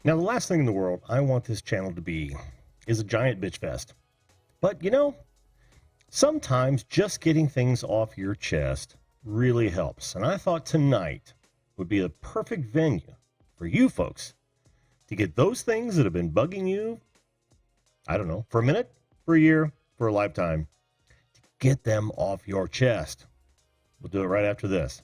Now, the last thing in the world I want this channel to be is a giant bitch fest. But, sometimes just getting things off your chest really helps. And I thought tonight would be the perfect venue for you folks to get those things that have been bugging you, I don't know, for a minute, for a year, for a lifetime, to get them off your chest. We'll do it right after this.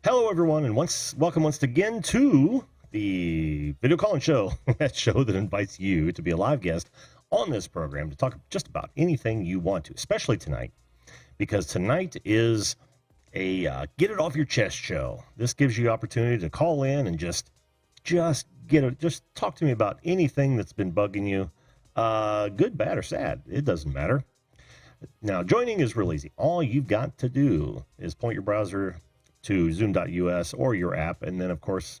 Hello, everyone, and welcome once again to the Video Call-In Show, that show that invites you to be a live guest on this program to talk just about anything you want to, especially tonight, because tonight is a get it off your chest show. This gives you opportunity to call in and just talk to me about anything that's been bugging you, good, bad, or sad. It doesn't matter. Now, joining is real easy. All you've got to do is point your browser to zoom.us or your app, and then, of course,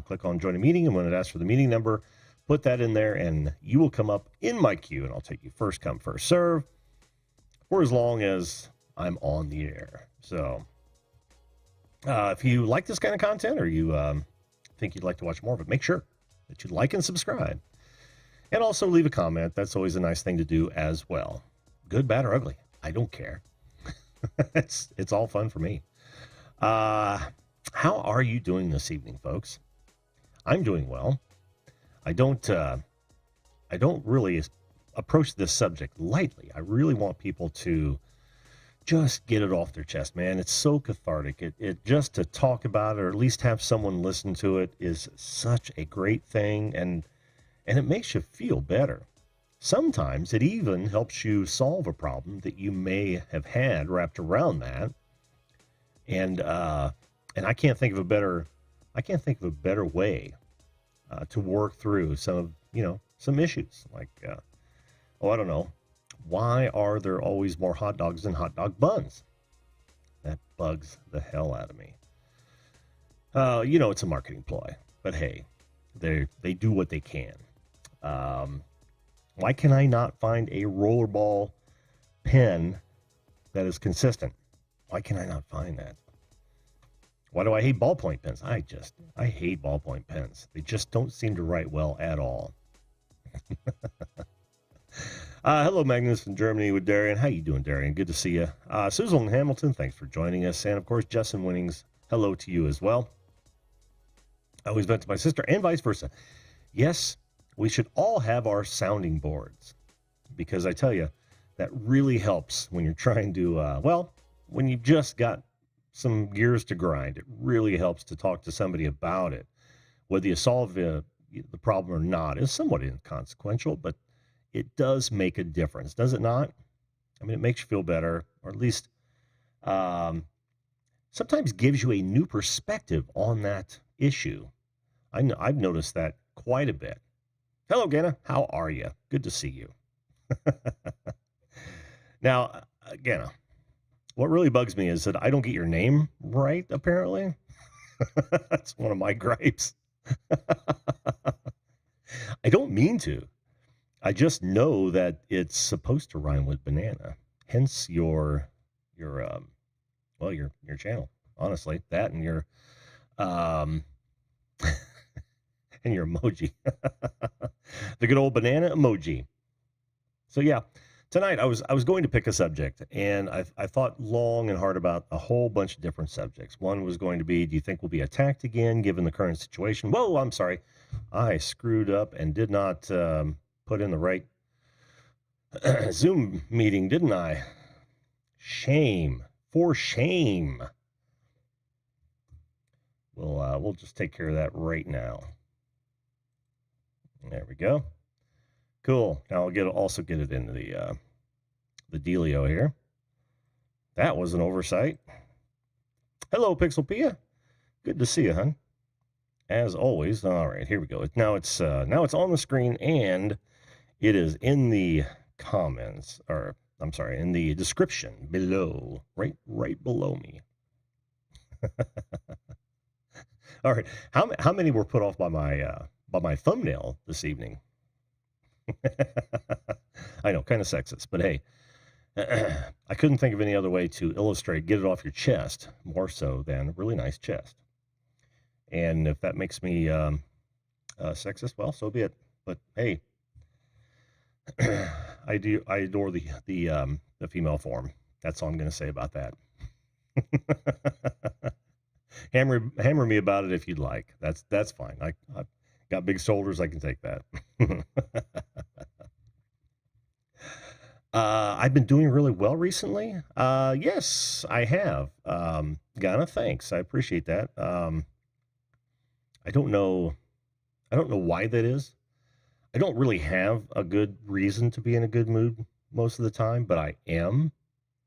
click on Join a Meeting, and when it asks for the meeting number, put that in there, and you will come up in my queue, and I'll take you first come, first serve for as long as I'm on the air. So if you like this kind of content, or you think you'd like to watch more of it, make sure that you like and subscribe, and also leave a comment. That's always a nice thing to do as well. Good, bad, or ugly, I don't care. It's all fun for me. How are you doing this evening, folks? I'm doing well. I don't really approach this subject lightly. I really want people to just get it off their chest, man. It's so cathartic. It just to talk about it, or at least have someone listen to it, is such a great thing, and it makes you feel better. Sometimes it even helps you solve a problem that you may have had wrapped around that. And I can't think of a better way to work through some issues, like I don't know, why are there always more hot dogs than hot dog buns? That bugs the hell out of me. It's a marketing ploy, but hey, they do what they can. Why can I not find a rollerball pen that is consistent? Why can I not find that? Why do I hate ballpoint pens? I hate ballpoint pens. They just don't seem to write well at all. Hello, Magnus from Germany with Darian. How you doing, Darian? Good to see you. Susan Hamilton, thanks for joining us. And, of course, Justin Winnings, hello to you as well. I always vent to my sister and vice versa. Yes, we should all have our sounding boards, because I tell you, that really helps when you're trying to, when you've just got some gears to grind. It really helps to talk to somebody about it. Whether you solve the problem or not is somewhat inconsequential, but it does make a difference, does it not? I mean, it makes you feel better, or at least sometimes gives you a new perspective on that issue. I've noticed that quite a bit. Hello, Gana. How are you? Good to see you. Now, Gana, what really bugs me is that I don't get your name right, apparently. That's one of my gripes. I don't mean to. I just know that it's supposed to rhyme with banana. Hence your channel. Honestly, that and your and your emoji. The good old banana emoji. So yeah. Tonight, I was going to pick a subject, and I thought long and hard about a whole bunch of different subjects. One was going to be, do you think we'll be attacked again, given the current situation? Whoa, I'm sorry. I screwed up and did not put in the right Zoom meeting, didn't I? Shame. For shame. We'll just take care of that right now. There we go. Cool. Now I'll also get it into the dealio here. That was an oversight. Hello, Pixelpia. Good to see you, hon. As always. All right, here we go. Now it's on the screen, and it is in the comments, or I'm sorry, in the description below, right below me. All right. How many were put off by my thumbnail this evening? I know, kind of sexist, but hey, I couldn't think of any other way to illustrate get it off your chest more so than a really nice chest. And if that makes me sexist, well, so be it. But hey, I adore the female form. That's all I'm going to say about that. hammer me about it if you'd like. That's fine. I've got big shoulders. I can take that. I've been doing really well recently. Yes, I have. Ghana, thanks. I appreciate that. I don't know. I don't know why that is. I don't really have a good reason to be in a good mood most of the time, but I am.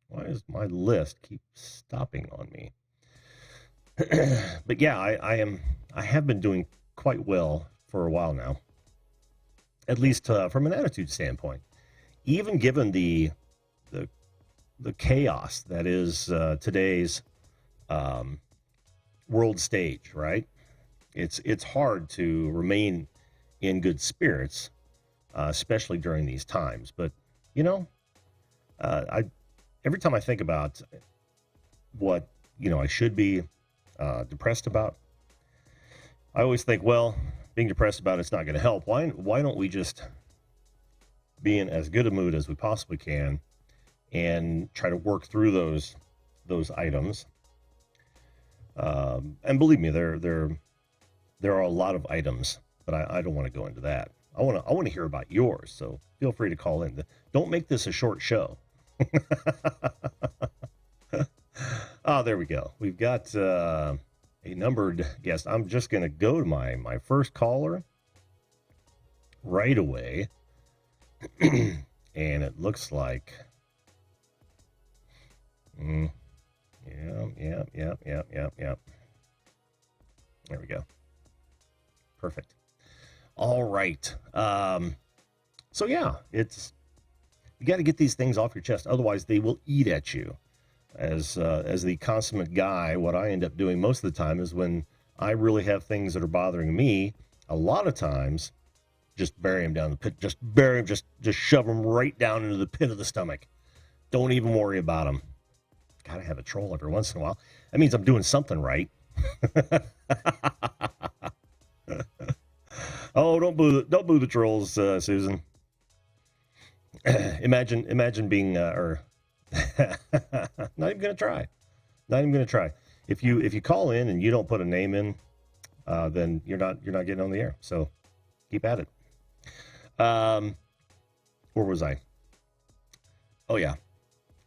Why does my list keep stopping on me? But yeah, I have been doing quite well for a while now, at least from an attitude standpoint. Even given the chaos that is today's world stage, right? It's hard to remain in good spirits, especially during these times. But you know, I every time I think about what I should be depressed about, I always think, well, being depressed about it's not going to help. Why don't we just be in as good a mood as we possibly can and try to work through those items? And believe me, there are a lot of items, but I don't want to go into that. I want to hear about yours, so feel free to call in. Don't make this a short show. Oh, there we go. We've got a numbered guest. I'm just going to go to my first caller right away. And it looks like, yeah. There we go. Perfect. All right. So yeah, you got to get these things off your chest. Otherwise they will eat at you. As the consummate guy, what I end up doing most of the time is when I really have things that are bothering me, a lot of times, just bury them down the pit. Just bury them. Just shove them right down into the pit of the stomach. Don't even worry about them. Gotta have a troll every once in a while. That means I'm doing something right. Oh, don't boo the trolls, Susan. Imagine being or not even gonna try. Not even gonna try. If you call in and you don't put a name in, then you're not getting on the air. So keep at it. Where was I? Oh yeah,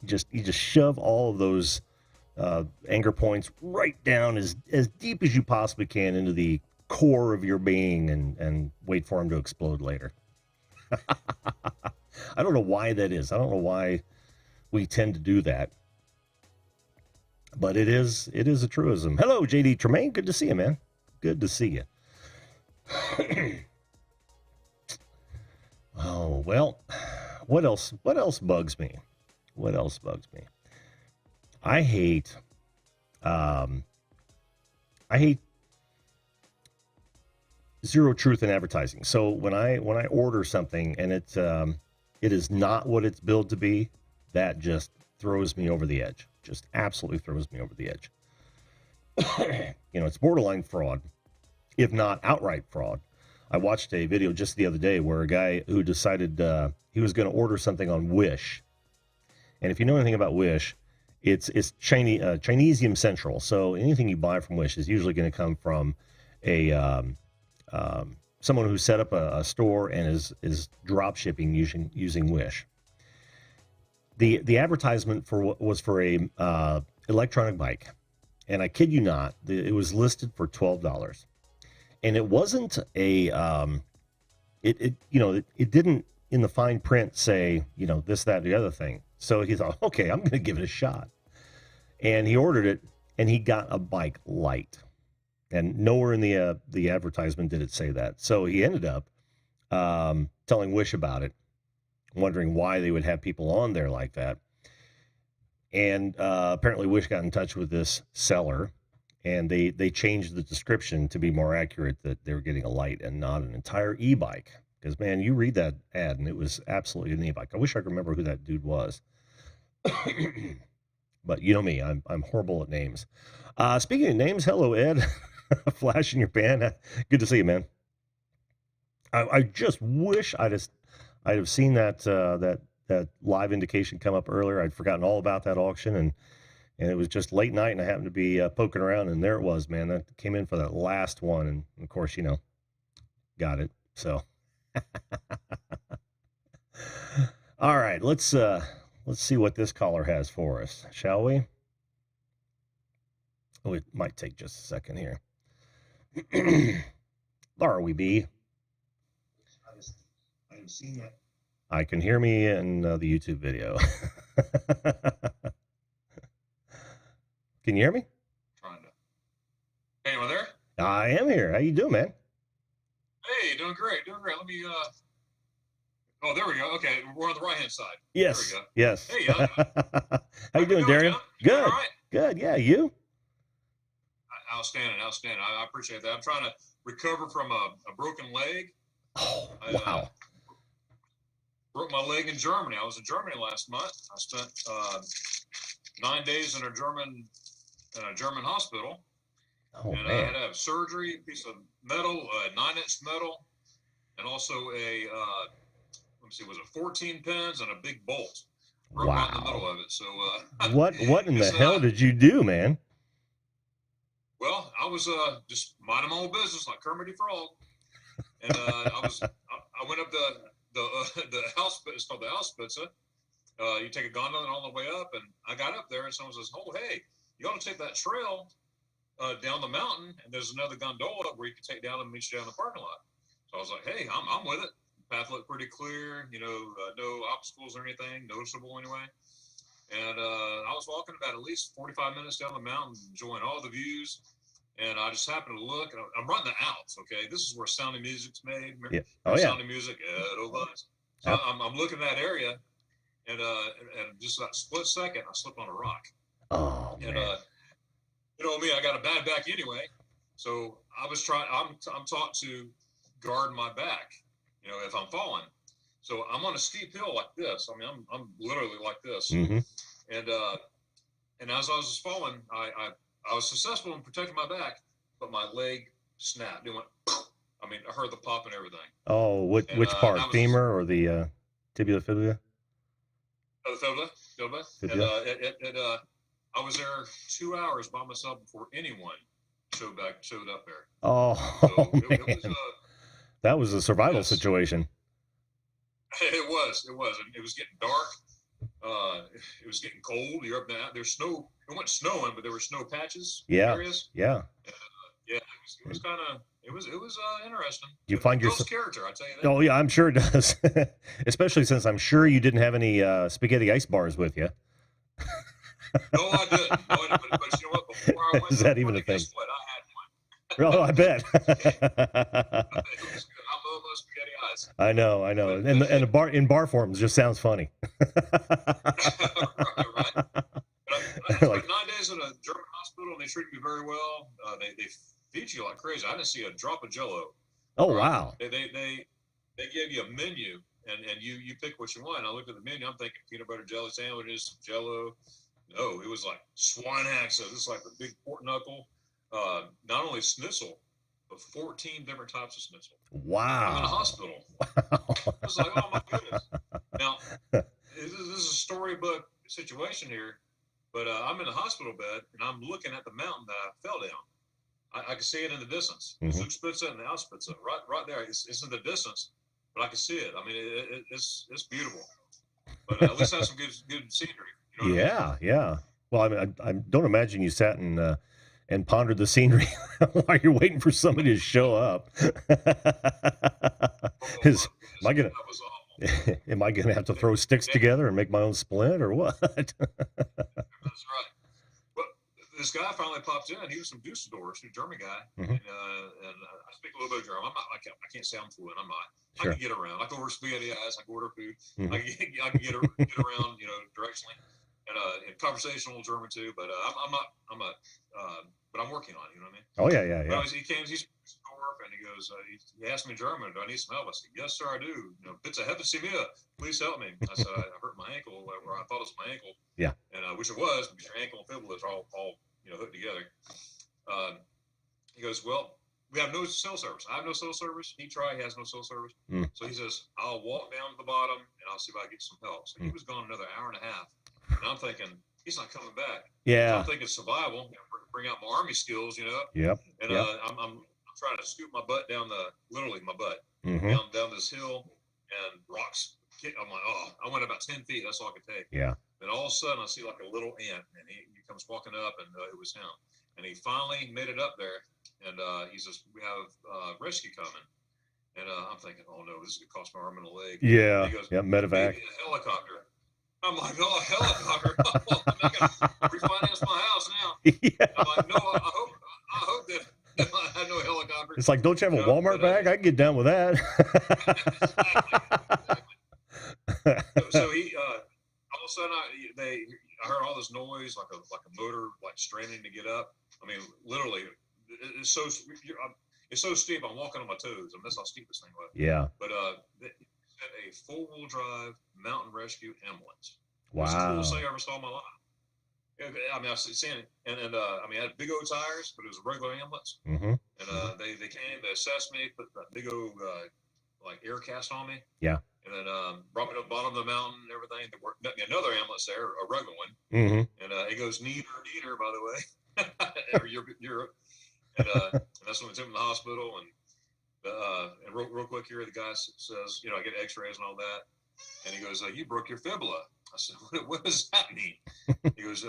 you just shove all of those anger points right down as deep as you possibly can into the core of your being, and wait for them to explode later. I don't know why that is. I don't know why we tend to do that, but it is a truism. Hello, JD Tremaine. Good to see you, man. Good to see you. Oh, well, what else bugs me? What else bugs me? I hate zero truth in advertising. So when I order something and it is not what it's billed to be, that just throws me over the edge. Just absolutely throws me over the edge. It's borderline fraud, if not outright fraud. I watched a video just the other day where a guy who decided he was going to order something on Wish. And if you know anything about Wish, it's Chinesium Central. So anything you buy from Wish is usually going to come from a someone who set up a store and is drop shipping using Wish. The advertisement was for a electronic bike, and I kid you not, it was listed for $12. And it wasn't a, it didn't in the fine print say, this, that, the other thing. So he thought, okay, I'm going to give it a shot. And he ordered it, and he got a bike light. And nowhere in the advertisement did it say that. So he ended up telling Wish about it, wondering why they would have people on there like that. And apparently Wish got in touch with this seller, and they changed the description to be more accurate, that they were getting a light and not an entire e-bike. Because, man, you read that ad, and it was absolutely an e-bike. I wish I could remember who that dude was. But you know me, I'm horrible at names. Speaking of names, hello Ed, Flash in your pan. Good to see you, man. I just wish I'd have seen that live indication come up earlier. I'd forgotten all about that auction, and it was just late night, and I happened to be poking around, and there it was, man. That came in for that last one, and of course, got it. So, all right, let's see what this caller has for us, shall we? Oh, it might take just a second here. Are we be? I have seen that. I can hear me in the YouTube video. Can you hear me? Trying to. Hey, you there? I am here. How you doing, man? Hey, doing great, doing great. Let me. Oh, there we go. Okay, we're on the right hand side. Yes. There we go. Yes. Hey, how you doing, Darren? Good. All right. Good. Yeah, you? Outstanding, outstanding. I appreciate that. I'm trying to recover from a broken leg. Oh, wow. Broke my leg in Germany. I was in Germany last month. I spent 9 days in a German hospital. Oh, and man. I had to have surgery, a piece of metal, 9-inch metal, and also a, let me see, was it 14 pins and a big bolt. Broke right in the middle of it. So, what in the hell did you do, man? Well, I was just minding my own business like Kermit the Frog, and I went up the house. It's called the Auspitze. You take a gondola all the way up, and I got up there, and someone says, "Oh, hey, you ought to take that trail down the mountain, and there's another gondola where you can take down and meet you down in the parking lot." So I was like, "Hey, I'm with it." The path looked pretty clear, no obstacles or anything noticeable anyway. And I was walking about at least 45 minutes down the mountain, enjoying all the views. And I just happened to look, and I'm running the Alps. Okay, this is where Sound of Music's made. Yeah. Oh, yeah. Sound of Music. So I'm looking at that area, and just that split second, I slipped on a rock. Oh, and man. you know me, I got a bad back anyway. So I was trying. I'm taught to guard my back. If I'm falling. So I'm on a steep hill like this. I mean, I'm literally like this. Mm-hmm. And as I was falling, I was successful in protecting my back, but my leg snapped. It went. I mean, I heard the pop and everything. Oh, which part? Femur or the tibia fibula? The fibula. And I was there 2 hours by myself before anyone showed up there. Oh, so man. That was a survival situation. It was. It was getting dark. It was getting cold. You're up there. There's snow. It wasn't snowing, but there were snow patches. Yeah. Areas. Yeah. It was kind of. It was interesting. Do you find your character? I tell you that. Oh yeah, I'm sure it does. Especially since I'm sure you didn't have any spaghetti ice bars with you. No, I didn't. But you know what? Before I went, is that even a thing? Guess what? I had one. Oh, I bet. I love those spaghetti eyes. I know. And in bar forms just sounds funny. right. I spent 9 days in a German hospital, and they treated me very well. They feed you like crazy. I didn't see a drop of Jello. Oh, wow. They gave you a menu, and you pick what you want. I looked at the menu. I'm thinking peanut butter jelly sandwiches, Jello. No, it was like Schweinehaxe. So this is like the big pork knuckle. Not only schnitzel, but 14 different types of schnitzel. Wow. I'm in a hospital. Wow. I was like, oh my goodness. Now, this is a storybook situation here, but I'm in a hospital bed, and I'm looking at the mountain that I fell down. I can see it in the distance. Mm-hmm. Zugspitze and the Auspitze, right there. It's in the distance, but I can see it. I mean, it's beautiful. But at least it has some good scenery. You know what I mean? Yeah. Well, I mean, I don't imagine you sat and pondered the scenery while you're waiting for somebody to show up. Am I gonna have to throw sticks together and make my own splint or what? That's right. Well, this guy finally popped in. He was from Dusseldorf, a German guy, mm-hmm. and I speak a little bit of German. I can't say I'm fluent. I'm not. Sure. I can get around. I can order spaghetti eyes. I can order food. Mm-hmm. I can get around, directionally, and conversational German too. But I'm not. But I'm working on it. You know what I mean? Oh yeah. But he came. He's from Dusseldorf, and he goes. He asked me in German, "Do I need some help?" I said, "Yes, sir, I do. Bitte helfen Sie mir. Please help me." I said, "I hurt my ankle where I thought it was my ankle. Yeah. And which it was, because your ankle and fibula are all hooked together. He goes, well, we have no cell service. I have no cell service. He has no cell service. So he says, I'll walk down to the bottom and I'll see if I can get some help. So he was gone another hour and a half. And I'm thinking, he's not coming back. Yeah. So I'm thinking survival, bring out my Army skills, Yep. And I'm trying to scoop my butt down literally my butt, down this hill, and rocks. I'm like, I went about 10 feet. That's all I could take. Yeah. Then all of a sudden, I see like a little ant, and he comes walking up, and it was him. And he finally made it up there, and he says, we have rescue coming. And I'm thinking, oh no, this is gonna cost my arm and a leg. Yeah. And he goes, medevac. a helicopter. I'm like, oh, helicopter! I'm not gonna refinance my house now. Yeah. I'm like, no, I hope that I had no helicopter. It's like, don't you have a Walmart bag? I can get down with that. Exactly. So he, all of a sudden, I heard all this noise, like a motor, like straining to get up. I mean, literally, it's so steep. I'm walking on my toes. I mean, that's how steep this thing was. Yeah. But it had a 4-wheel drive mountain rescue ambulance. Wow. It was the coolest thing I ever saw in my life. I mean, I've seen it, and I mean, I had big old tires, but it was a regular ambulance. And they came, they assessed me, put that big old like air cast on me. Yeah. And then brought me to the bottom of the mountain and everything. There were another ambulance there, a regular one. And it goes neater, by the way. Europe. And that's when we took him to the hospital. And real quick here, the guy says, I get X-rays and all that. And he goes, you broke your fibula. I said, what does that mean? He goes,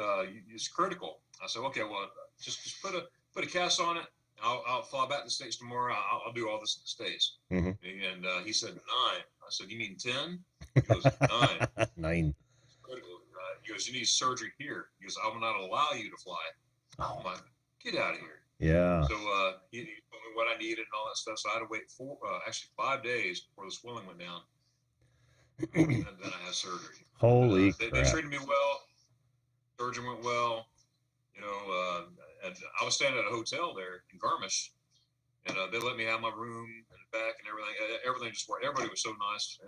it's critical. I said, okay, well, just put a cast on it. I'll fly back to the States tomorrow. I'll do all this in the States. And he said 9. I said, you mean 10? He goes, 9. 9. Critical. He goes, you need surgery here. He goes, I will not allow you to fly. I'm like, get out of here. Yeah. So he told me what I needed and all that stuff. So I had to wait 5 days before the swelling went down. And then I had surgery. Holy crap. They treated me well. Surgeon went well. And I was staying at a hotel there in Garmisch, and they let me have my room and back and everything. Everything just worked. Everybody was so nice.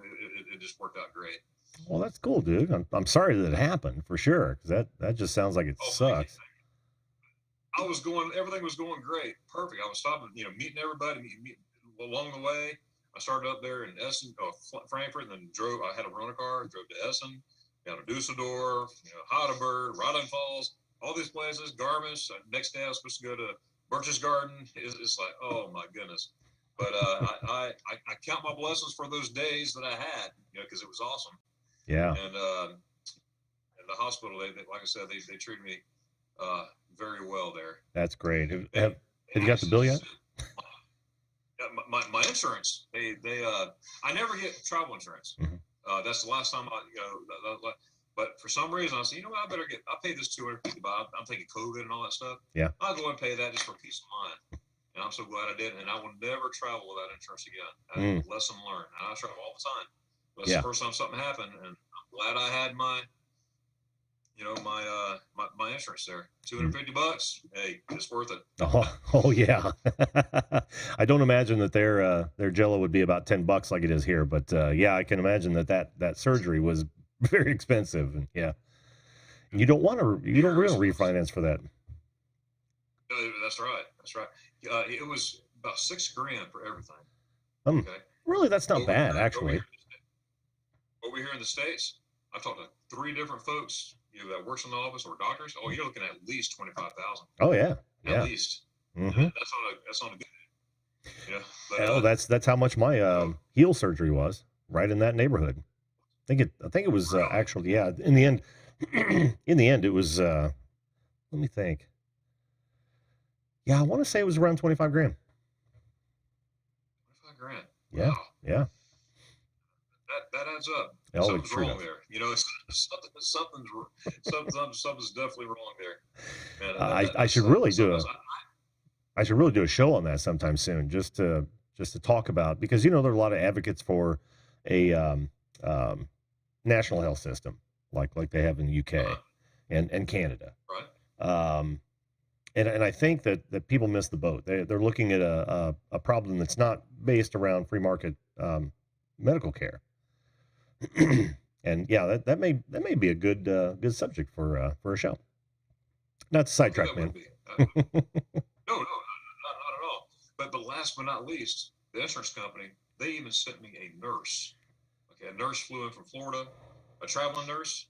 It just worked out great. Well, that's cool, dude. I'm sorry that it happened for sure, because that just sounds like it sucks. Everything was going great, perfect. I was stopping, meeting everybody, meeting along the way. I started up there in Essen, Frankfurt, and then I had a rental car, drove to Essen, down to Dusseldorf, Heidelberg, Rheinland-Pfalz, all these places, Garmisch. Next day I was supposed to go to Berchtesgaden. It's like, oh my goodness. But I count my blessings for those days that I had, because it was awesome. Yeah. And the hospital, they like I said, they treated me very well there. That's great. Have you got the bill yet? My insurance, I never get travel insurance. That's the last time but for some reason I said, I pay this $250. I'm thinking COVID and all that stuff. Yeah. I'll go and pay that just for peace of mind. And I'm so glad I did. And I will never travel without insurance again. Lesson learned. And I travel all the time. But it's the first time something happened, and I'm glad I had my insurance there. $250. Hey, it's worth it. Oh yeah. I don't imagine that their Jello would be about $10 like it is here, but yeah, I can imagine that surgery was very expensive, and yeah, and you don't really refinance for that. That's right. It was about $6,000 for everything. Okay. Really, that's not bad, actually. Over here in the States, I've talked to 3 different folks, that works in the office or doctors. Oh, you're looking at least $25,000. Oh yeah, at least. That's on a good. Yeah. But, that's how much my heel surgery was, right in that neighborhood. I think it was actually, yeah. In the end, it was. Let me think. Yeah, I want to say it was around $25,000. $25,000. Yeah, wow. Yeah. That adds up. Oh, something's wrong there. Something's definitely wrong there. And I should really do a show on that sometime soon, just to talk about, because there are a lot of advocates for a national health system like they have in the UK and Canada. Right. And I think that people miss the boat. They're looking at a problem that's not based around free market medical care. And yeah, that may be a good subject for a show. Not to I think sidetrack, that would man. be. No, not at all. But last but not least, the insurance company, they even sent me a nurse. Okay, a nurse flew in from Florida, a traveling nurse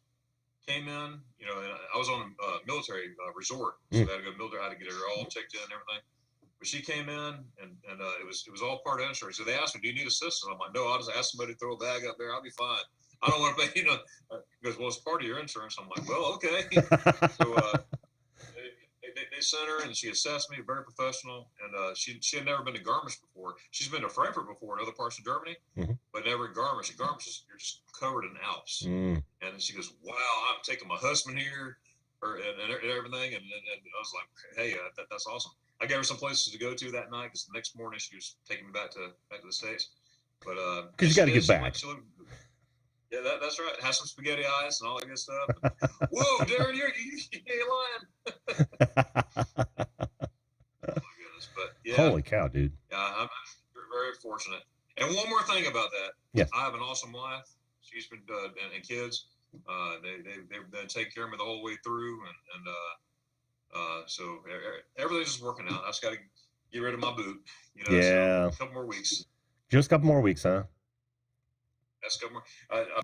came in. And I was on a military resort, so Mm. they had to go military. I had to get her all checked in and everything. But she came in, and it was all part of insurance. So they asked me, "Do you need assistance?" I'm like, "No, I'll just ask somebody to throw a bag up there. I'll be fine. I don't want to pay." Because well, it's part of your insurance. I'm like, "Well, okay." So they sent her, and she assessed me, very professional. And she had never been to Garmisch before. She's been to Frankfurt before, in other parts of Germany, but never in Garmisch. And Garmisch you're just covered in Alps. Mm. And she goes, "Wow, I'm taking my husband here, and everything." And I was like, "Hey, that's awesome." I gave her some places to go to that night because the next morning she was taking me back to the States. But Because you got to get she back. yeah, that's right. Have some spaghetti eyes and all that good stuff. Whoa, Darren, you ain't lying. Oh my goodness, but yeah, Holy cow, dude. yeah, I'm very fortunate. And one more thing about that, Yes. I have an awesome wife. She's been and kids. They've been taking care of me the whole way through, so everything's just working out. I just got to get rid of my boot. Yeah. So a couple more weeks. Just a couple more weeks, huh? That's a couple more.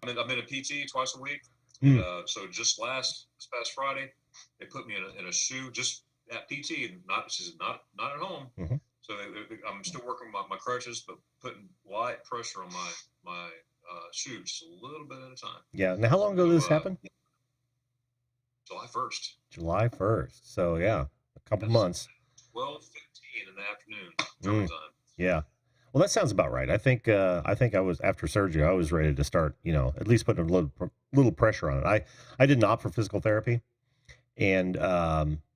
I'm in a PT twice a week. Mm. And, so just this past Friday, they put me in a shoe just at PT, and not at home. Mm-hmm. So I'm still working with my crutches, but putting light pressure on my shoe just a little bit at a time. Yeah. Now, how long ago did this happen? July 1st. July 1st. So yeah, a couple months. 12:15 in the afternoon, German time. Yeah. Well, that sounds about right. I think I was, after surgery, I was ready to start, at least putting a little pressure on it. I did not for physical therapy, and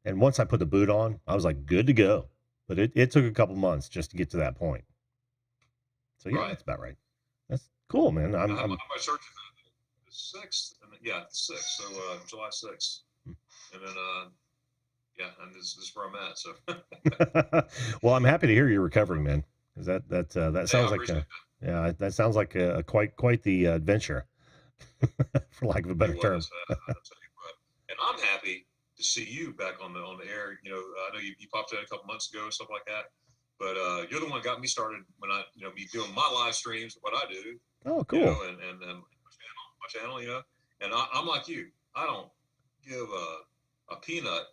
once I put the boot on, I was like good to go. But it took a couple months just to get to that point. So yeah, That's about right. That's cool, man. I'm my surgery the 6th, and the 6th, so July 6th, and then and this is where I'm at. So well, I'm happy to hear you're recovering, man. Because that sounds that sounds like quite the adventure, for lack of a better term. I'll tell you what. And I'm happy to see you back on the air. I know you popped in a couple months ago, stuff like that. But you're the one that got me started when I be doing my live streams, what I do. Oh, cool. And my channel, and I'm like you. I don't give a peanut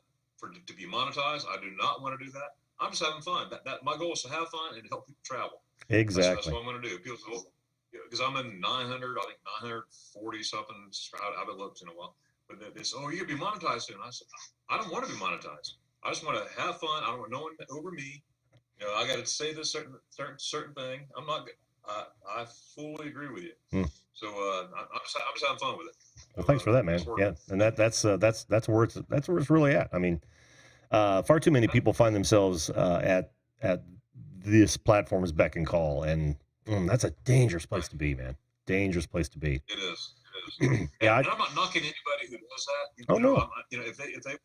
to be monetized. I do not want to do that. I'm just having fun. That my goal is to have fun and to help people travel. Exactly. That's what I'm going to do. People say, because I'm in 900, I think 940 something. I haven't looked in a while. But they say, "Oh, you could be monetized soon." I said, "I don't want to be monetized. I just want to have fun. I don't want no one over me. I got to say this certain thing. I'm not. I fully agree with you. So I'm just having fun with it." Well, thanks for that, man. Yeah, and that's where it's really at. I mean, far too many people find themselves at this platform's beck and call, and that's a dangerous place to be, man. Dangerous place to be. It is. Yeah, and I'm not knocking anybody who does that. No. If they,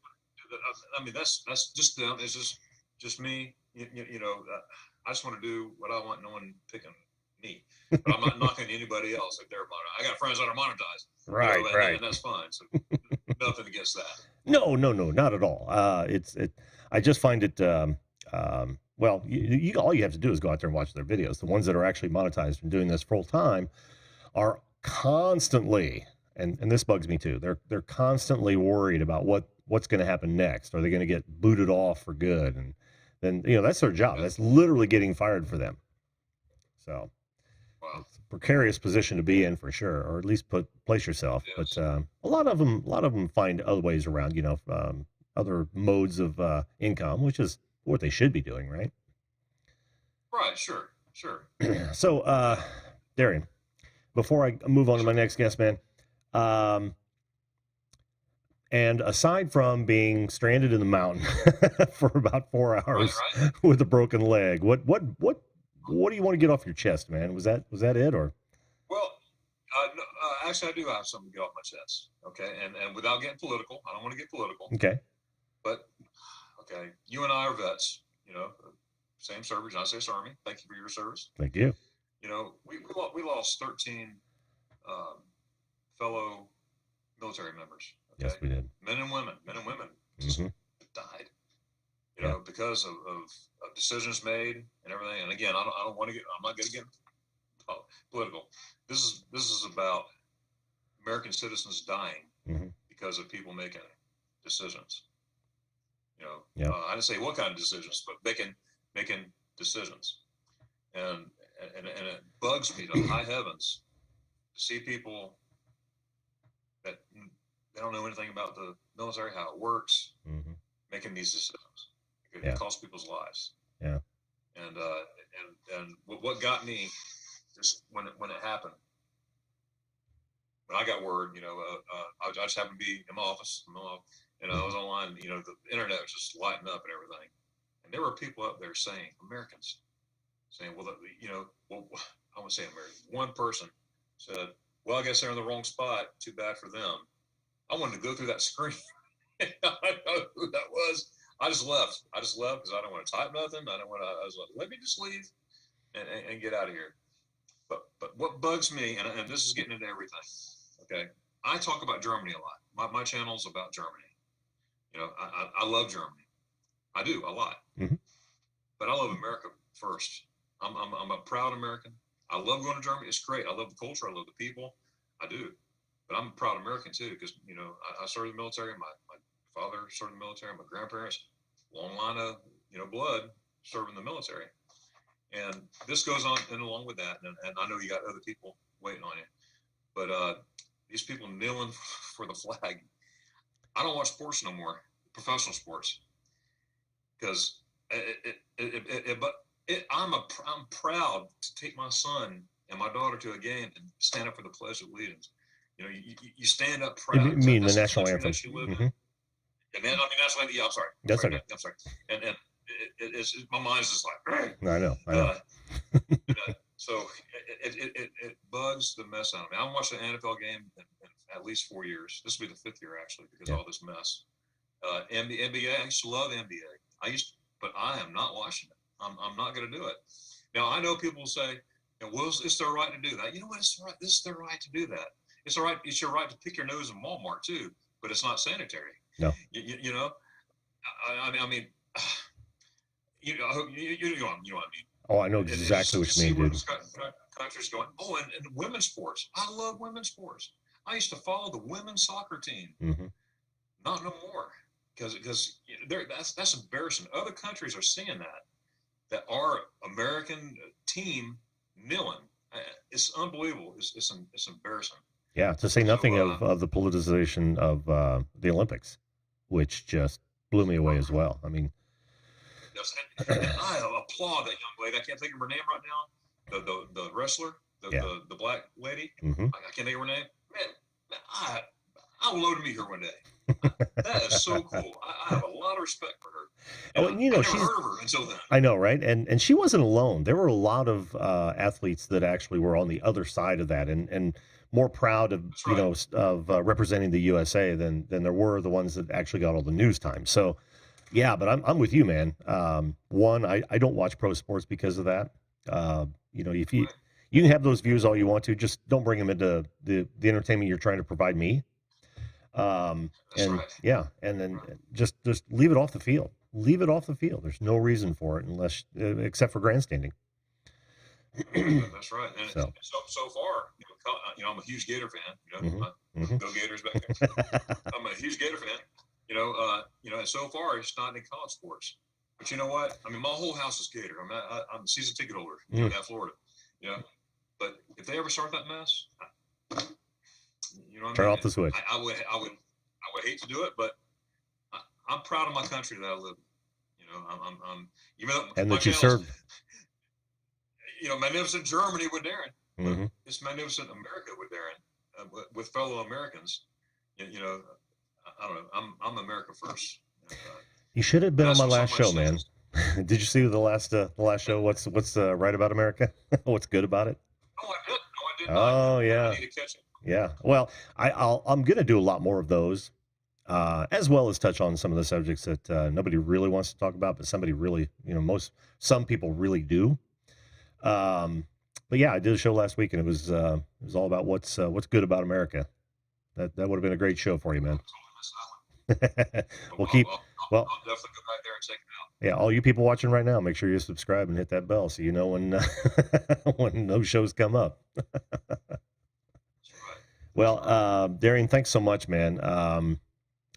I mean, that's just them. It's just me. I just want to do what I want. No one picking me. But I'm not knocking anybody else if they're monetized. I got friends that are monetized. Right, right. And that's fine. So nothing against that. No, not at all. I just find it. Well, all you have to do is go out there and watch their videos. The ones that are actually monetized and doing this full time are constantly, and this bugs me too. They're constantly worried about what's going to happen next. Are they going to get booted off for good? And then that's their job. That's literally getting fired for them. So it's a precarious position to be in for sure, or at least place yourself. Yes. But a lot of them find other ways around. Other modes of income, which is what they should be doing, right? Right. Sure. So, Darian, before I move on to my next guest, man, and aside from being stranded in the mountain for about 4 hours with a broken leg, what do you want to get off your chest, man? Was that it, or? Well, no, actually, I do have something to get off my chest. Okay, and without getting political, I don't want to get political. Okay. But okay, you and I are vets. Same service, United States Army. Thank you for your service. Thank you. We lost 13 fellow military members. Okay, Yes, we did. men and women just died. Because of decisions made and everything. And again, I don't want to get. I'm not going to get political. This is about American citizens dying because of people making decisions. I didn't say what kind of decisions, but making decisions, and it bugs me to high heavens to see people that they don't know anything about the military, how it works, making these decisions. It costs people's lives. Yeah. And what got me just when it happened, when I got word, I just happened to be in my office, and I was online. The internet was just lighting up and everything, and there were people up there saying, Americans, saying, well, I won't say Americans. One person said, well, I guess they're in the wrong spot. Too bad for them. I wanted to go through that screen. I know who that was. I just left because I don't want to type nothing. I was like, let me just leave and get out of here. But what bugs me, and this is getting into everything. Okay, I talk about Germany a lot. My channel's about Germany. I love Germany. I do a lot. But I love America first. I'm a proud American. I love going to Germany. It's great. I love the culture. I love the people. I do. But I'm a proud American too, because I started the military. My father served in the military. My grandparents, long line of blood, served in the military. And this goes on and along with that. And I know you got other people waiting on you, but these people kneeling for the flag. I don't watch sports no more, professional sports, because I'm proud to take my son and my daughter to a game and stand up for the Pledge of Allegiance. You stand up proud. You mean the national anthem? That you live in. And then national anthem. Yeah, I'm sorry. That's okay. I'm sorry. And it's my mind's just like. I know. So it bugs the mess out of me. I haven't watched an NFL game in at least 4 years. This will be the 5th year actually because of all this mess. NBA. I used to love NBA. But I am not watching it. I'm not going to do it. Now I know people will say, well, it's their right to do that. You know what? It's right. This is their right to do that. It's all right. It's your right to pick your nose in Walmart too, but it's not sanitary. No. You know. I mean. You know what I mean. Oh, I know exactly what you mean, dude. Country's going. Oh, and women's sports. I love women's sports. I used to follow the women's soccer team. Not no more, because that's embarrassing. Other countries are seeing that our American team kneeling. It's unbelievable. It's embarrassing. Yeah, to say nothing of the politicization of the Olympics, which just blew me away as well. I mean. And I applaud that young lady. I can't think of her name right now. The wrestler, the black lady. I can't think of her name. Man, I would love to meet her one day. That is so cool. I have a lot of respect for her. And I never heard of her until then. I know, right? And she wasn't alone. There were a lot of athletes that actually were on the other side of that and more proud of of representing the USA than there were the ones that actually got all the news time. So. Yeah, but I'm with you, man. One, I don't watch pro sports because of that. If you can have those views all you want to, just don't bring them into the entertainment you're trying to provide me. And then just leave it off the field. Leave it off the field. There's no reason for it unless except for grandstanding. That's right. And so far, I'm a huge Gator fan. Go Gators back there. I'm a huge Gator fan. And so far it's not in college sports. But you know what? I mean, my whole house is Gator. I'm a season ticket holder in Florida. But if they ever start that mess, turn off the switch. I would hate to do it, but I'm proud of my country that I live in. I'm even though and that you served. Magnificent Germany with Darren. It's magnificent America with Darren, with fellow Americans. I don't know. I'm America first. You should have been on my last show, man. Did you see the last show? What's right about America? What's good about it? Oh, I did. Oh, yeah. I need to catch it. Yeah. Well, I'm going to do a lot more of those, as well as touch on some of the subjects that nobody really wants to talk about, but somebody really, some people really do. But yeah, I did a show last week, and it was all about what's good about America. That would have been a great show for you, man. We'll I'll, keep I'll, well. I'll definitely go back there and check it out. Yeah, all you people watching right now, make sure you subscribe and hit that bell so you know when when those shows come up. That's right. Well, That's right. Darian, thanks so much, man.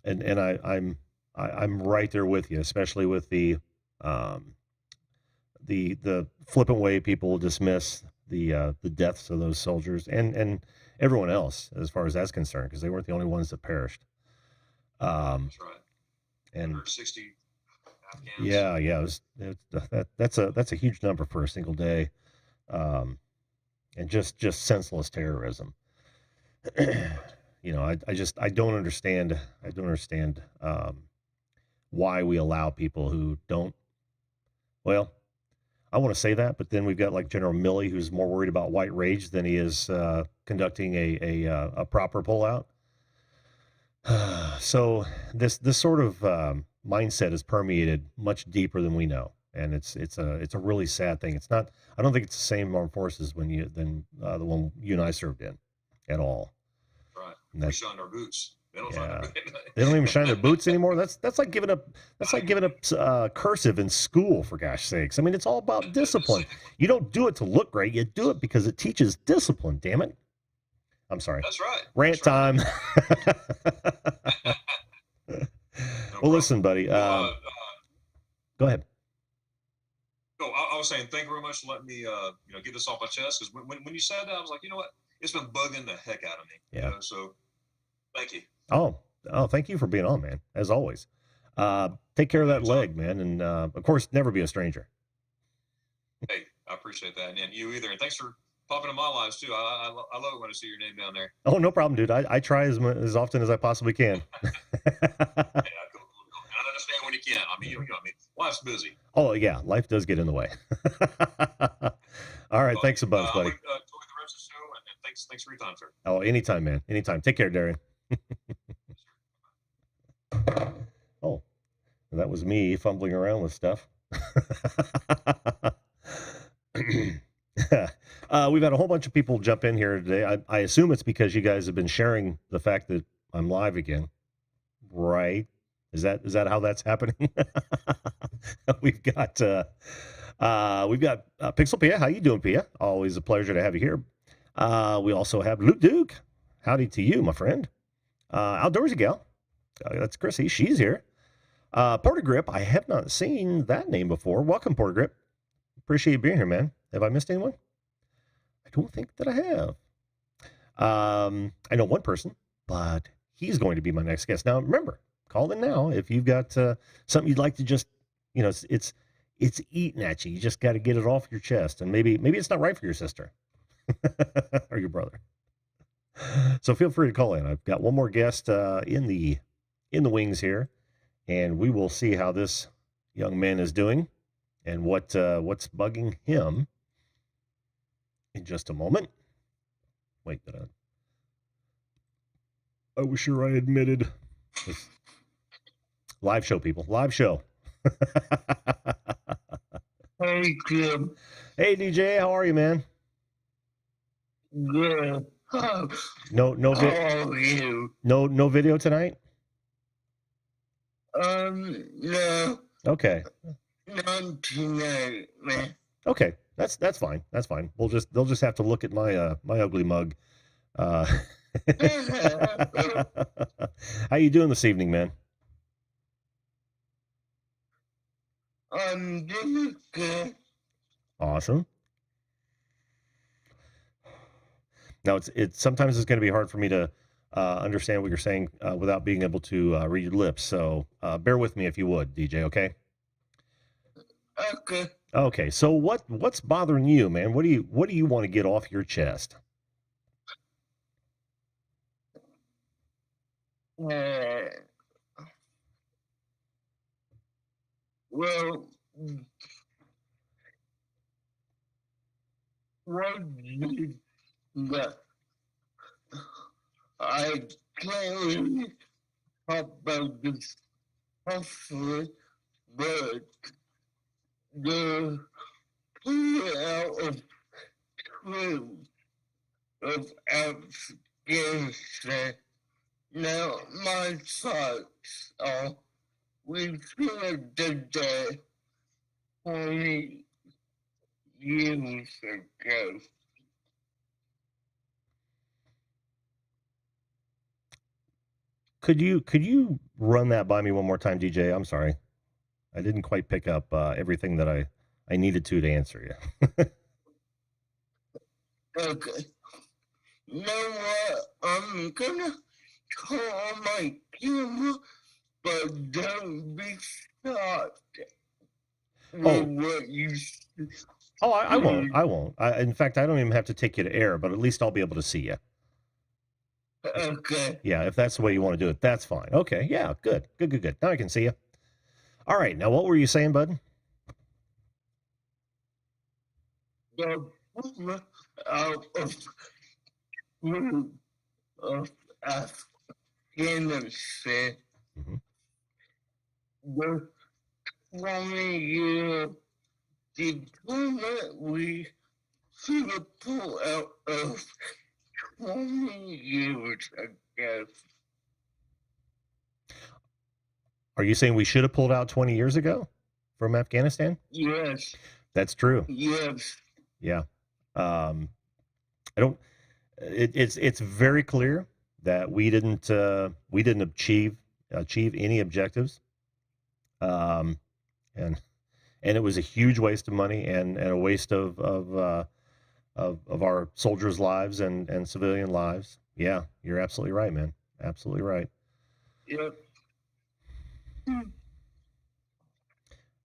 And I'm right there with you, especially with um, the flippant way people dismiss the deaths of those soldiers and everyone else as far as that's concerned, because they weren't the only ones that perished. Um, That's right. and 160 Afghans. yeah, that's a huge number for a single day, um, and just senseless terrorism. I don't understand. I don't understand why we allow people who don't. Well, I want to say that, but then we've got like General Milley, who's more worried about white rage than he is conducting a proper pullout. So this sort of mindset is permeated much deeper than we know, and it's a really sad thing. It's not. I don't think it's the same armed forces than the one you and I served in, at all. Right. And We that shined our boots. They don't shine their yeah, boots. they don't even shine their boots anymore. That's like giving up. That's like giving up cursive in school, for gosh sakes. I mean, it's all about discipline. You don't do it to look great. You do it because it teaches discipline. Damn it. I'm sorry. That's right. Rant That's right. time. No Well, problem. listen, buddy. Well, Go ahead. no, I was saying thank you very much for letting me, get this off my chest. Because when you said that, I was like, you know what? It's been bugging the heck out of me. Yeah. So thank you. Oh, thank you for being on, man. As always. Take care of that Anytime. leg, man, and of course, never be a stranger. Hey, I appreciate that, and you either. And thanks for popping in my lives too. I love it when I see your name down there. Oh, no problem, dude. I try as often as I possibly can. Yeah, cool. And I understand when you can't. I mean, life's busy. Oh, yeah, life does get in the way. All right, But thanks a bunch, I'm buddy. gonna enjoy the rest of the show, and thanks for your time, sir. Oh, anytime, man. Anytime. Take care, Darian. Oh, that was me fumbling around with stuff. We've had a whole bunch of people jump in here today. I assume it's because you guys have been sharing the fact that I'm live again, right? Is that how that's happening? We've got Pixel Pia. How you doing, Pia? Always a pleasure to have you here. We also have Luke Duke. Howdy to you, my friend. Outdoorsy gal. That's Chrissy. She's here. Porter Grip. I have not seen that name before. Welcome, Porter Grip. Appreciate you being here, man. Have I missed anyone? I don't think that I have. I know one person, but he's going to be my next guest. Now, remember, call in now if you've got something you'd like to just, it's eating at you. You just got to get it off your chest, and maybe it's not right for your sister or your brother. So feel free to call in. I've got one more guest in the wings here, and we will see how this young man is doing and what's bugging him in just a moment. Wait, I was sure I admitted. Live show, people. Live show. Hey, Jim. Hey, DJ. How are you, man? Good. How No are you? no video tonight? No, Okay. not tonight, man. Okay. That's fine. That's fine. They'll just have to look at my my ugly mug. Uh How you doing this evening, man? I'm doing good. Awesome. Now it's sometimes it's going to be hard for me to understand what you're saying without being able to read your lips. So bear with me if you would, DJ. Okay. Okay. Okay. So what's bothering you, man? What do you want to get off your chest? Uh, well, what did that? I can't really talk about this hopefully, but the pullout of troops of Afghanistan Now, my thoughts are we should have done that 20 years ago. Could you run that by me one more time, DJ? I'm sorry. I didn't quite pick up everything that I needed to answer you. Okay. You know what? I'm gonna call my camera, but don't be shocked with what you Oh, I won't. I won't. In fact, I don't even have to take you to air, but at least I'll be able to see you. Okay. Yeah, if that's the way you want to do it, that's fine. Okay, yeah, good. Now I can see you. All right, now what were you saying, bud? The power out of Afghanistan, Mm-hmm. the 20-year deployment we should have pulled out of 20 years ago. Are you saying we should have pulled out 20 years ago from Afghanistan? Yes. That's true. Yes. Yeah. I don't. It's very clear that we didn't achieve any objectives, and it was a huge waste of money and a waste of our soldiers' lives and civilian lives. Yeah, you're absolutely right, man. Absolutely right. Yep.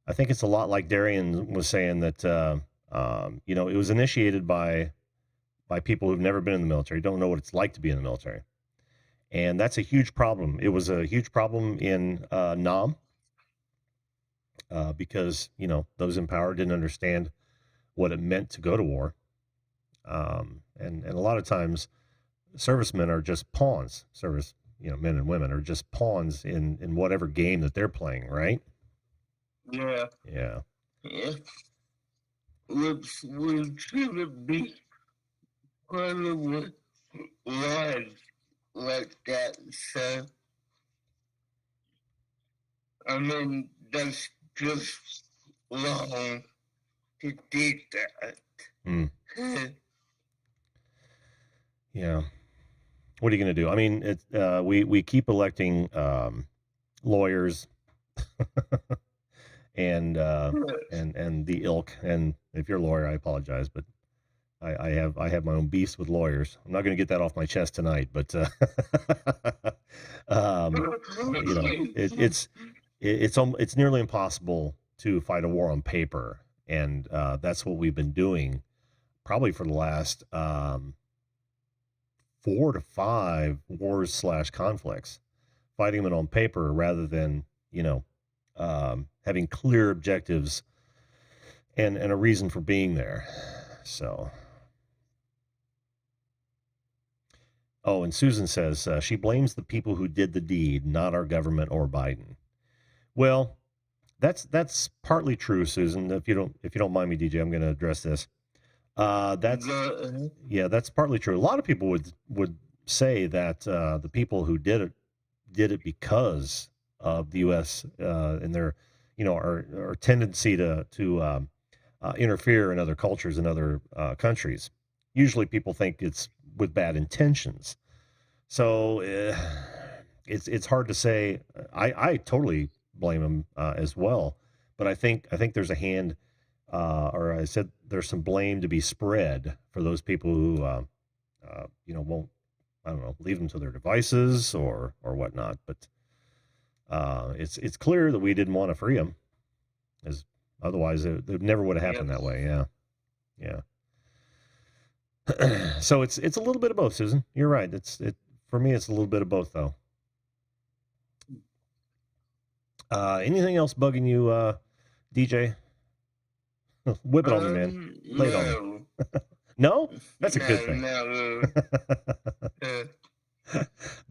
I think it's a lot like Darian was saying that it was initiated by people who've never been in the military, don't know what it's like to be in the military, and that's a huge problem. It was a huge problem in Nam because those in power didn't understand what it meant to go to war, and a lot of times servicemen are just pawns. Men and women are just pawns in whatever game that they're playing, right? Yeah. Yeah. Yeah. Which should be part of life like that. So, I mean, that's just wrong to do that. Mm. Yeah. What are you going to do? I mean, we keep electing lawyers and the ilk. And if you're a lawyer, I apologize, but I have my own beast with lawyers. I'm not going to get that off my chest tonight, but it's nearly impossible to fight a war on paper, and that's what we've been doing probably for the last 4 to 5 wars / conflicts, fighting them on paper rather than having clear objectives and a reason for being there. So. Oh, and Susan says she blames the people who did the deed, not our government or Biden. Well, that's partly true, Susan. If you don't mind me, DJ, I'm going to address this. That's partly true. A lot of people would say that the people who did it because of the U.S. And their our tendency to interfere in other cultures and other countries. Usually, people think it's with bad intentions. So it's hard to say. I totally blame them as well, but I think there's a hand, or I said there's some blame to be spread for those people who won't, I don't know, leave them to their devices or whatnot. But it's clear that we didn't want to free them, as otherwise it never would have happened that way. Yeah. So it's a little bit of both, Susan. You're right. For me, it's a little bit of both, though. Anything else bugging you, DJ? Whip it on me, man. Lay it on me. No? That's a good thing. No.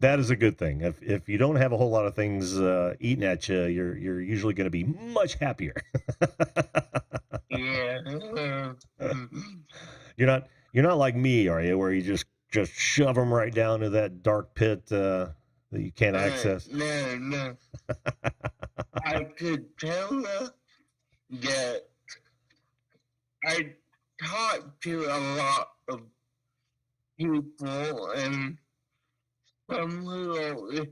That is a good thing. If you don't have a whole lot of things eating at you, you're usually going to be much happier. Yeah. You're not like me, are you? Where you just shove them right down to that dark pit that you can't access? No. I could tell her that I talked to a lot of people, and some little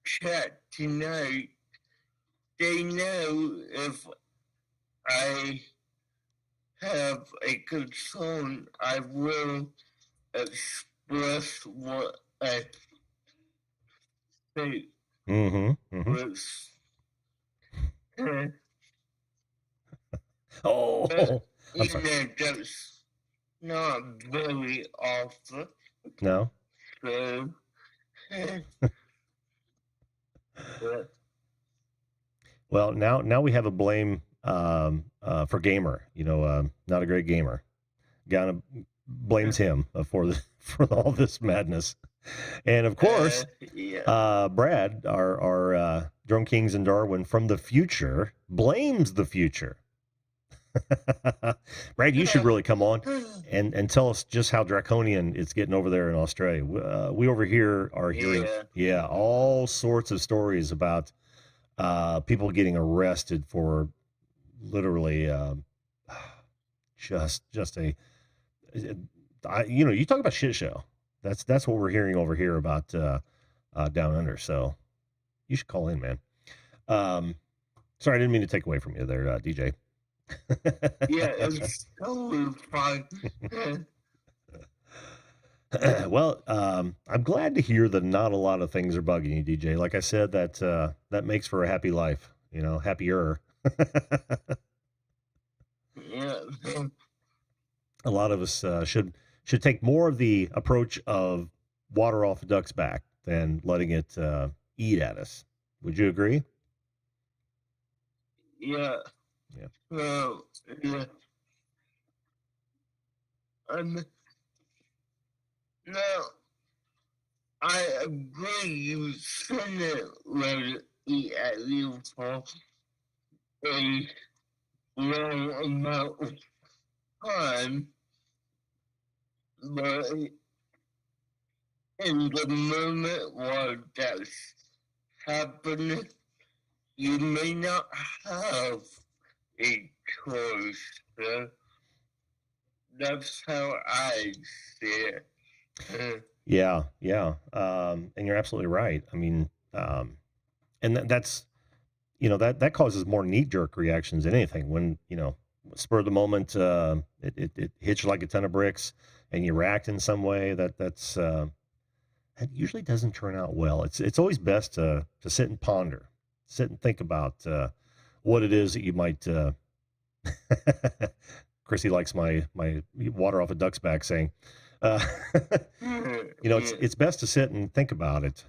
chat tonight, they know if I have a concern, I will express what I think. Was, Oh, I'm sorry. that's not very often. No. So, Well, now we have a blame for gamer. Not a great gamer. Gonna blames him for all this madness, and of course, Brad, our Drone Kings in Darwin from the future, blames the future. Brad, you should really come on and tell us just how draconian it's getting over there in Australia. We over here are hearing, all sorts of stories about people getting arrested for literally just a, you talk about shit show. That's what we're hearing over here about down under. So you should call in, man. Sorry, I didn't mean to take away from you there, DJ. Yeah, it's totally fine. Well, I'm glad to hear that not a lot of things are bugging you, DJ. Like I said, that makes for a happy life, happier. Yeah. A lot of us should take more of the approach of water off a duck's back than letting it eat at us. Would you agree? Yeah. Yeah. Well, yeah. Now, I agree you shouldn't let it eat at you for a long amount of time, but in the moment while that's happening, you may not have a choice. So that's how I see it. Yeah. And you're absolutely right. I mean, and that's, that causes more knee jerk reactions than anything. When, spur of the moment, it hits you like a ton of bricks and you react in some way that usually doesn't turn out well. It's always best to sit and ponder, sit and think about, what it is that you might, Chrissy likes my water off a duck's back saying, it's best to sit and think about it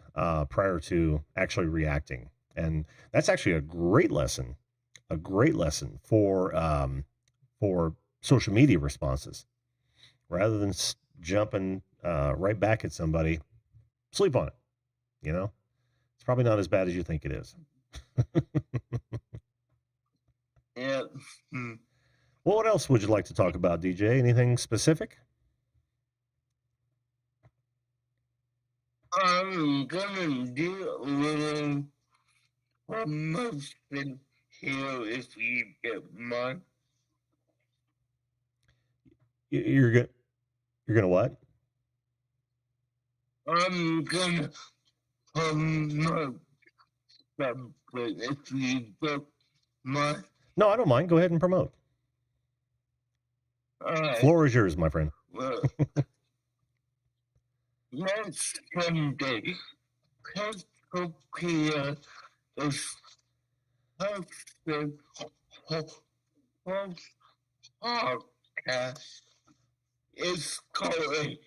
prior to actually reacting. And that's actually a great lesson for social media responses. Rather than jumping right back at somebody, sleep on it. It's probably not as bad as you think it is. Yeah. Well, what else would you like to talk about, DJ? Anything specific? I'm gonna do a little promotion here if you get mine. You're gonna what? I'm gonna promote something if you get mine. No, I don't mind. Go ahead and promote. Floor is yours, my friend. Well, next Sunday, Pennsylvania is hosting a podcast. It's called a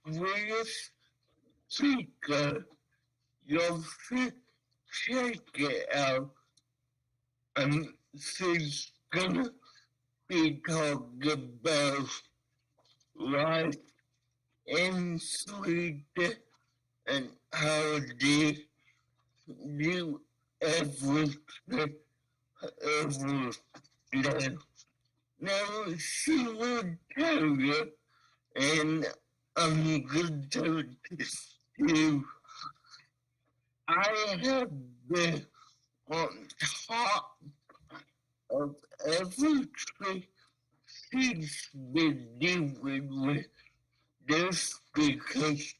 Swedish Speaker. You'll check it out. And she's gonna be talking about life in Sweden and how they do everything every day. Now she will tell you, and I'm going to I have been on top of everything she's been dealing with this because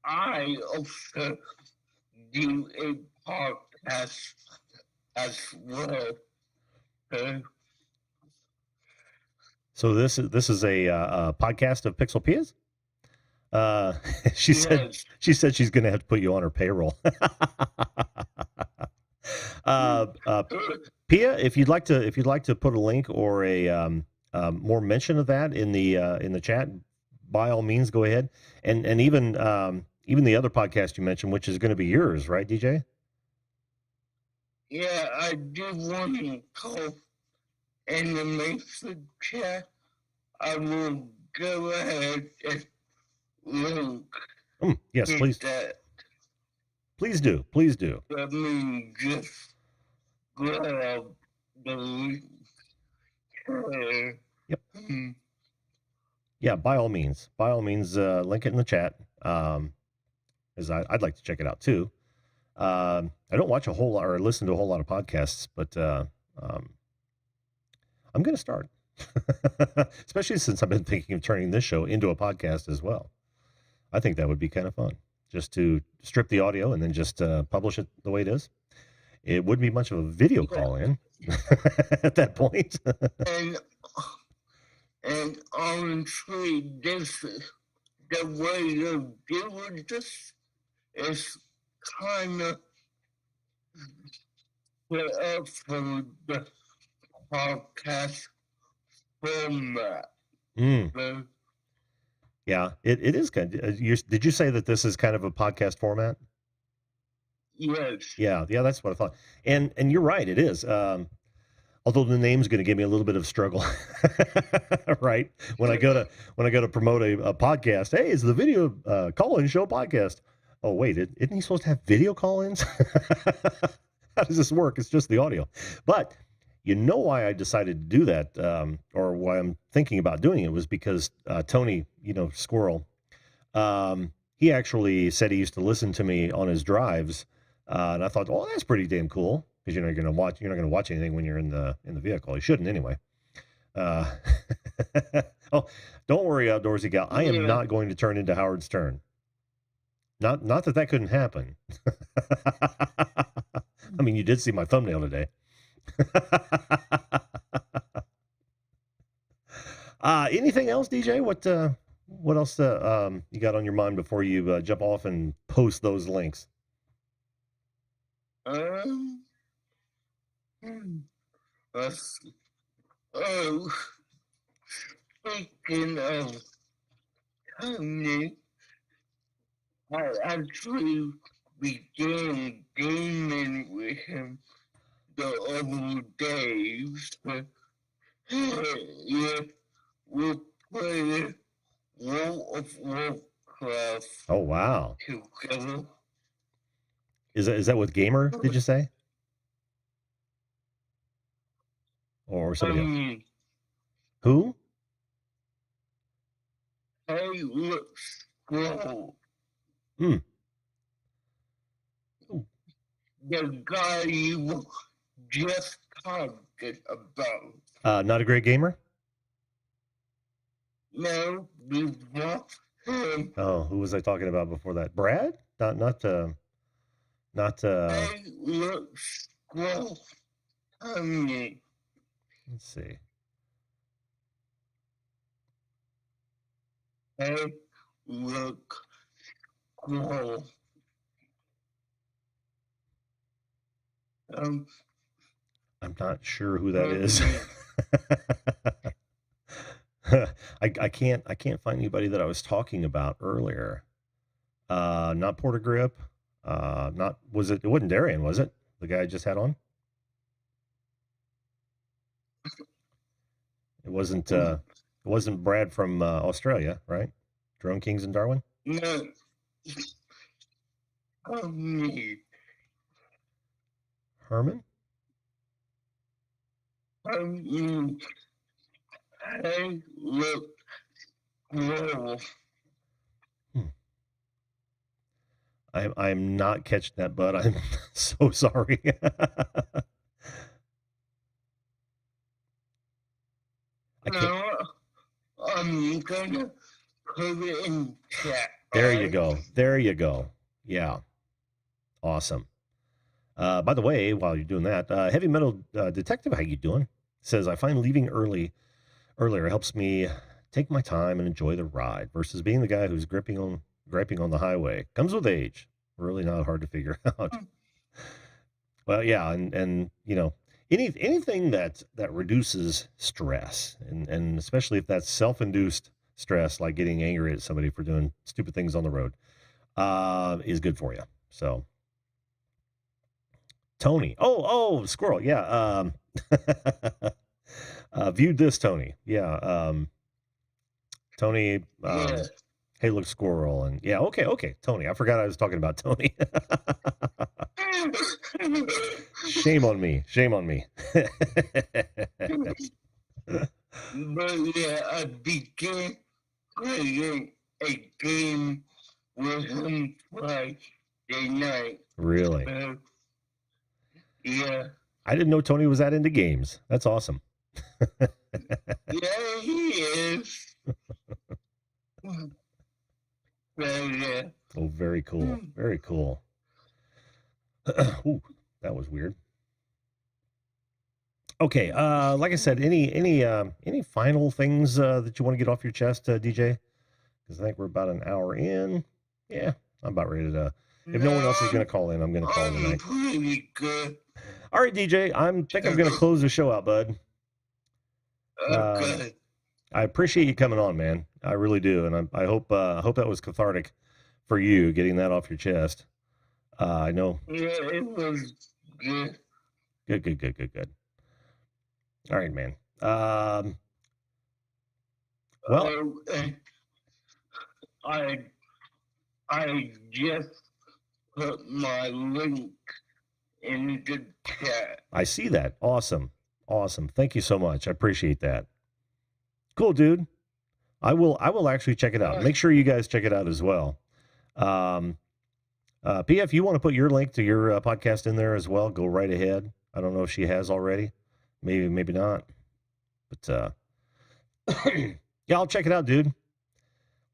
I also do a podcast as well. So this is a podcast of Pixel Pias. She said Yes. she's going to have to put you on her payroll. Pia, if you'd like to put a link or a more mention of that in the chat, by all means, go ahead. And even the other podcast you mentioned, which is going to be yours, right, DJ? Yeah, I do want to call in the message chat. I will go ahead and link. Yes, please. That. Please do. Please do. Let me just grab the link. Yep. Yeah, by all means, link it in the chat. As I'd like to check it out too. I don't watch a whole lot or listen to a whole lot of podcasts, but I'm going to start, especially since I've been thinking of turning this show into a podcast as well. I think that would be kind of fun, just to strip the audio and then just publish it the way it is. It wouldn't be much of a video call in at that point. and honestly, this the way of doing this is kind of set up for the podcast format. Yeah, it is kind of. Did you say that this is kind of a podcast format? Yes. Yeah, that's what I thought. And you're right, it is. Although the name's going to give me a little bit of struggle, right? When I go to promote a podcast, hey, it's the video call-in show podcast. Oh wait, isn't he supposed to have video call-ins? How does this work? It's just the audio. But you know why I decided to do that, or why I'm thinking about doing it, was because Tony, Squirrel, he actually said he used to listen to me on his drives, and I thought, oh, that's pretty damn cool, because you're not going to watch anything when you're in the vehicle. You shouldn't anyway. Oh, don't worry, Outdoorsy Gal. I am not going to turn into Howard Stern. Not that couldn't happen. I mean, you did see my thumbnail today. Anything else, DJ? What else you got on your mind before you jump off and post those links? Speaking of Tony, I actually began gaming with him the other days. Yeah, we're playing World of Warcraft. Oh wow! Together. Is that with Gamer? Did you say? Or somebody else? Who? Hey, look, scroll. The guy you just talked about. Not a great gamer? No, before him. Oh, who was I talking about before that? Brad? Not Hey, look, scroll. Let's see. Hey, look, scroll. I'm not sure who that is. I can't find anybody that I was talking about earlier. Not Porter Grip. It wasn't Darian, was it? The guy I just had on? It wasn't Brad from Australia, right? Drone Kings in Darwin? No. Herman? Hey, look, scroll. I'm not catching that, bud. I'm so sorry. I can't. No, I'm gonna put it in chat. There you go. There you go. Yeah. Awesome. By the way, while you're doing that, Heavy Metal Detective, how you doing? Says, I find leaving earlier helps me take my time and enjoy the ride versus being the guy who's griping on the highway. Comes with age. Really not hard to figure out. Well, yeah, and you know, anything that reduces stress, and especially if that's self-induced stress, like getting angry at somebody for doing stupid things on the road, is good for you. So, Tony, Squirrel, yeah, viewed this, Tony, yeah, Tony, Yeah. hey, look, Squirrel, and yeah, okay, Tony, I forgot I was talking about Tony. Shame on me. But yeah, I began playing a game with him Friday night. Really? Yeah. I didn't know Tony was that into games. That's awesome. Yeah, he is. So, yeah. Oh, very cool. Very cool. Ooh, that was weird. Okay, like I said, any final things that you want to get off your chest, DJ? Because I think we're about an hour in. Yeah, I'm about ready to. If no one else is going to call in, I'm going to call tonight. Pretty good. All right, DJ, I think I'm going to close the show out, bud. Okay. I appreciate you coming on, man. I really do, and I hope that was cathartic for you, getting that off your chest. I know. Yeah, it was good. Good. All right, man. Well, I just put my link in the chat. I see that. Awesome. Thank you so much. I appreciate that. Cool, dude. I will actually check it out. Make sure you guys check it out as well. PF, you want to put your link to your podcast in there as well? Go right ahead. I don't know if she has already. Maybe not. But yeah, I'll check it out, dude.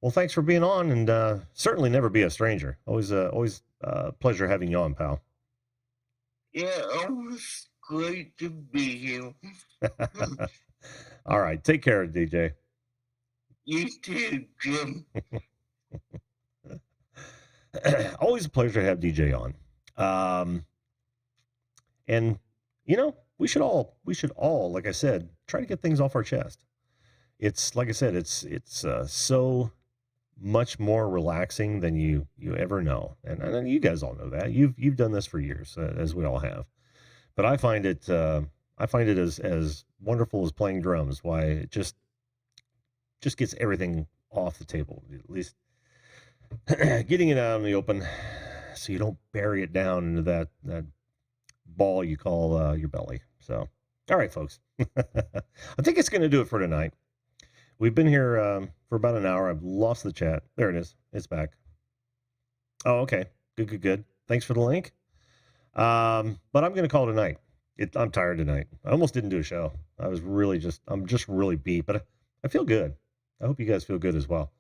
Well, thanks for being on, and certainly never be a stranger. Always a pleasure having you on, pal. Yeah, always great to be here. All right, take care, DJ. You too, Jim. Always a pleasure to have DJ on. And you know, we should all, like I said, try to get things off our chest. It's like I said, it's so much more relaxing than you ever know, and you guys all know that. You've done this for years, as we all have. But I find it as wonderful as playing drums. Why it just gets everything off the table, at least getting it out in the open, so you don't bury it down into that ball you call your belly. So, all right, folks, I think it's going to do it for tonight. We've been here for about an hour. I've lost the chat. There it is. It's back. Oh, okay. Good. Thanks for the link. But I'm going to call it a night. I'm tired tonight. I almost didn't do a show. I'm just really beat, but I feel good. I hope you guys feel good as well.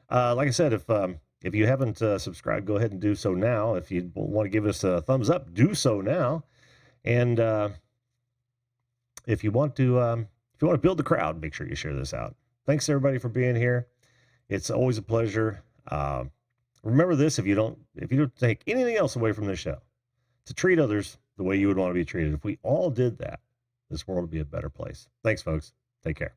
Like I said, if you haven't subscribed, go ahead and do so now. If you want to give us a thumbs up, do so now. And if you want to build the crowd, make sure you share this out. Thanks everybody for being here. It's always a pleasure. Remember this: if you don't take anything else away from this show, to treat others the way you would want to be treated. If we all did that, this world would be a better place. Thanks, folks. Take care.